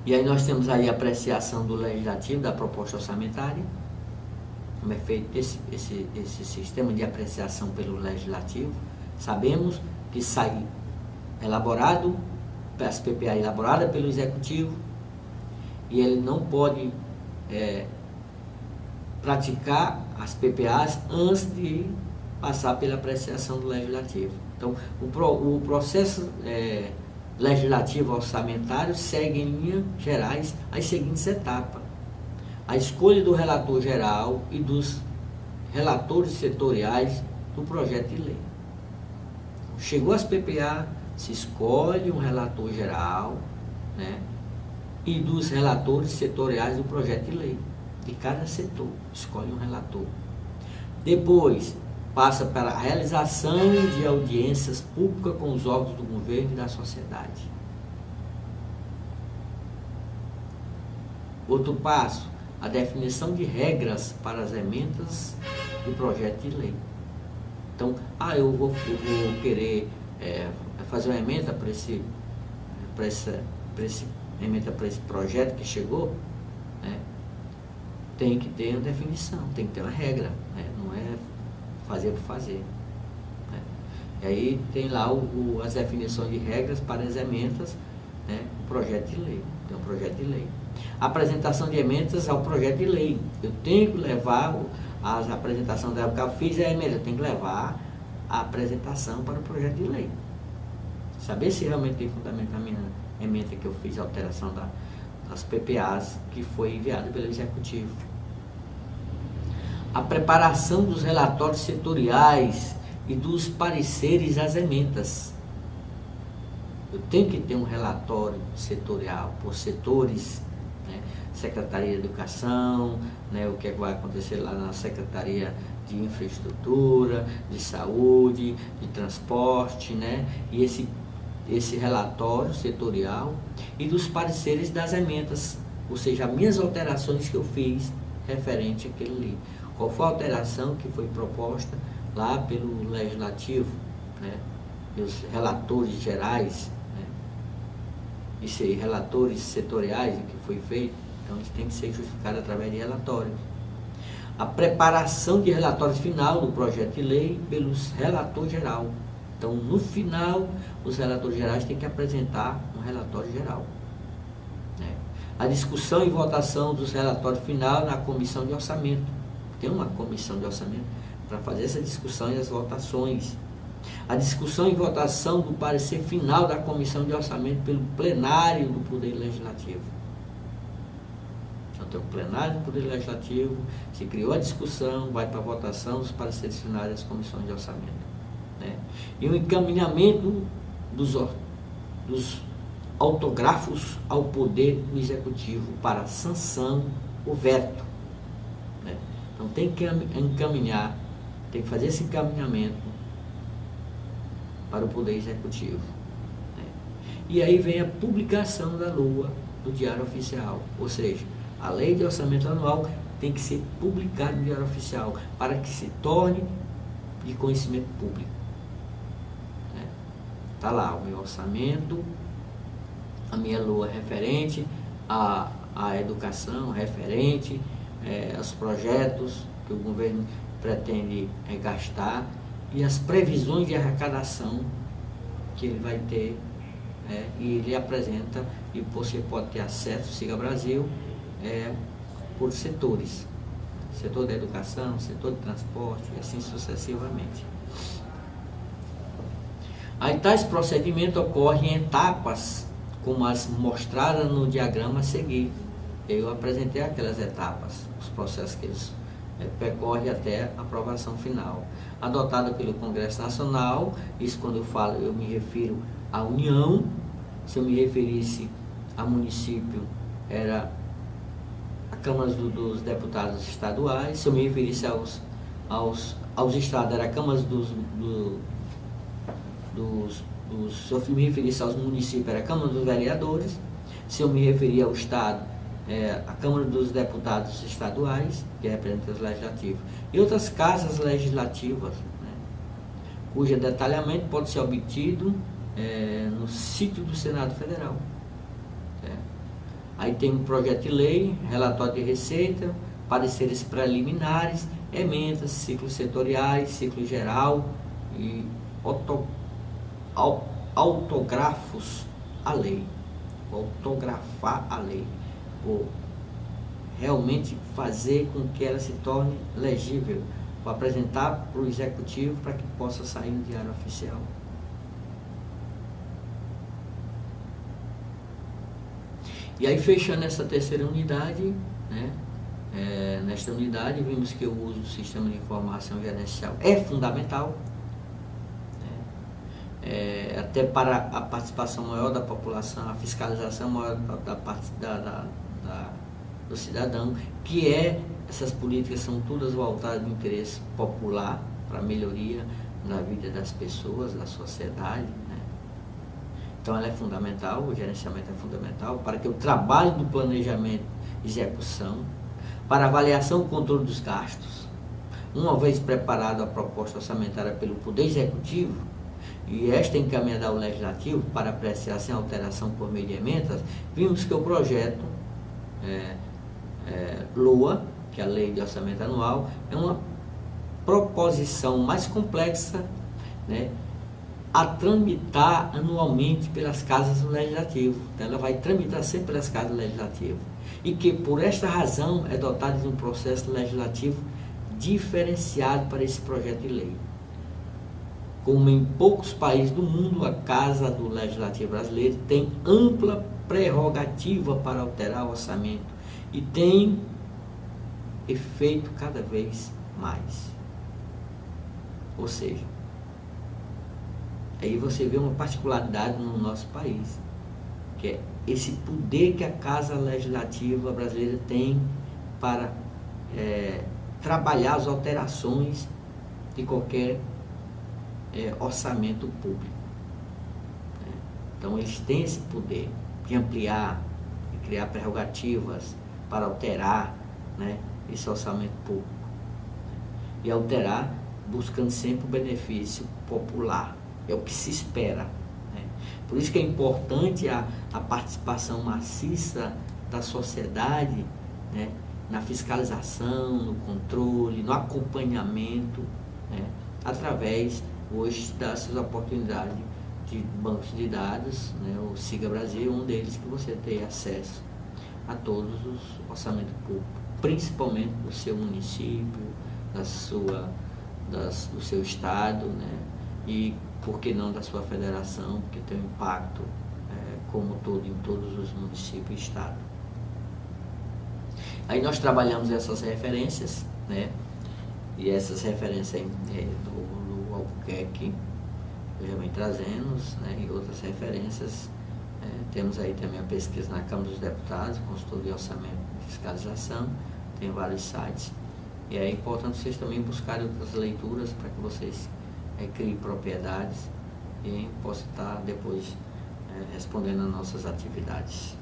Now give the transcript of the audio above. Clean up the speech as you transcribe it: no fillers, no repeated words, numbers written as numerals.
E aí nós temos aí a apreciação do legislativo da proposta orçamentária, como é feito esse sistema de apreciação pelo legislativo. Sabemos que sai elaborado, as PPA elaborada pelo executivo, e ele não pode praticar as PPAs antes de passar pela apreciação do legislativo. Então, o processo legislativo orçamentário segue em linhas gerais as seguintes etapas: a escolha do relator geral e dos relatores setoriais do projeto de lei. Chegou as PPA, se escolhe um relator geral, né, e dos relatores setoriais do projeto de lei. De cada setor, escolhe um relator. Depois, passa para a realização de audiências públicas com os órgãos do governo e da sociedade. Outro passo, a definição de regras para as emendas do projeto de lei. Então, eu vou querer fazer uma emenda para esse projeto que chegou, né? Tem que ter uma definição, tem que ter uma regra, né? Não é fazer por fazer, né? E aí tem lá as definições de regras para as emendas, né? O projeto de lei, tem um projeto de lei. A apresentação de emendas ao projeto de lei. Eu tenho que levar as apresentações da época que eu fiz a emenda, eu tenho que levar a apresentação para o projeto de lei. Saber se realmente tem fundamento a minha emenda que eu fiz, a alteração das PPAs que foi enviada pelo executivo. A preparação dos relatórios setoriais e dos pareceres às emendas. Eu tenho que ter um relatório setorial por setores, né? Secretaria de Educação, né? O que vai acontecer lá na Secretaria de Infraestrutura, de Saúde, de Transporte, né? E esse relatório setorial e dos pareceres das emendas, ou seja, as minhas alterações que eu fiz referente àquilo ali. Qual foi a alteração que foi proposta lá pelo Legislativo, né? E os relatores gerais, né? E relatores setoriais, o que foi feito, então isso tem que ser justificado através de relatórios. A preparação de relatório final do projeto de lei pelos relator geral. Então, no final, os relatores gerais têm que apresentar um relatório geral, né? A discussão e votação dos relatórios final na comissão de orçamento. Tem uma comissão de orçamento para fazer essa discussão e as votações. A discussão e votação do parecer final da comissão de orçamento pelo plenário do Poder Legislativo. Então, tem o plenário do Poder Legislativo, se criou a discussão, vai para a votação dos pareceres finais das comissões de orçamento, né? E o encaminhamento dos autógrafos ao Poder Executivo para sanção ou veto, né? Então tem que encaminhar, tem que fazer esse encaminhamento para o Poder Executivo, né? E aí vem a publicação da LOA no Diário Oficial, ou seja, a Lei de Orçamento Anual tem que ser publicada no Diário Oficial para que se torne de conhecimento público. Está lá o meu orçamento, a minha LOA referente à educação, referente aos projetos que o governo pretende gastar e as previsões de arrecadação que ele vai ter, e ele apresenta, e você pode ter acesso, Siga Brasil, por setores, setor da educação, setor de transporte e assim sucessivamente. Aí tais procedimentos ocorrem em etapas, como as mostradas no diagrama a seguir. Eu apresentei aquelas etapas, os processos que eles percorrem até a aprovação final. Adotada pelo Congresso Nacional, isso quando eu falo, eu me refiro à União. Se eu me referisse a município, era a Câmara dos Deputados Estaduais. Se eu me referisse aos estados, era a Câmara se eu me referisse aos municípios, era a Câmara dos Vereadores. Se eu me referia ao Estado, a Câmara dos Deputados Estaduais, que representa os legislativos, e outras casas legislativas, né, cujo detalhamento pode ser obtido no sítio do Senado Federal. Aí tem um projeto de lei, relatório de receita, pareceres preliminares, emendas, ciclos setoriais, ciclo geral e autografos à lei. Autografar a lei, ou realmente fazer com que ela se torne legível, vou apresentar para o executivo para que possa sair no diário oficial. E aí, fechando essa terceira unidade, né, nesta unidade vimos que o uso do sistema de informação gerencial é fundamental, até para a participação maior da população, a fiscalização maior da parte do cidadão, que essas políticas são todas voltadas no interesse popular, para a melhoria da vida das pessoas, da sociedade, né? Então ela é fundamental, o gerenciamento é fundamental para que o trabalho do planejamento e execução, para avaliação e controle dos gastos, uma vez preparada a proposta orçamentária pelo Poder Executivo, e esta encaminhada ao Legislativo para apreciação e alteração por meio de emendas, vimos que o projeto LOA, que é a Lei de Orçamento Anual, é uma proposição mais complexa, né, a tramitar anualmente pelas casas do Legislativo. Então, ela vai tramitar sempre pelas casas do Legislativo. E que, por esta razão, é dotada de um processo legislativo diferenciado para esse projeto de lei. Como em poucos países do mundo, a Casa do Legislativo brasileiro tem ampla prerrogativa para alterar o orçamento e tem efeito cada vez mais. Ou seja, aí você vê uma particularidade no nosso país, que é esse poder que a Casa Legislativa brasileira tem para trabalhar as alterações de qualquer orçamento público. Então eles têm esse poder de ampliar, de criar prerrogativas para alterar, né, esse orçamento público. E alterar buscando sempre o benefício popular. É o que se espera. Né? Por isso que é importante a participação maciça da sociedade, né, na fiscalização, no controle, no acompanhamento, né, através hoje dessas oportunidades de bancos de dados, né, o Siga Brasil, um deles que você tem acesso a todos os orçamentos públicos, principalmente do seu município, do seu estado, né, e por que não da sua federação, porque tem um impacto como todo em todos os municípios e estado. Aí nós trabalhamos essas referências, né, e essas referências do Albuquerque, eu já venho trazendo, né, e outras referências. Temos aí também a pesquisa na Câmara dos Deputados, consultoria de orçamento e fiscalização, tem vários sites. E é importante vocês também buscarem outras leituras para que vocês criem propriedades e possam estar depois respondendo às nossas atividades.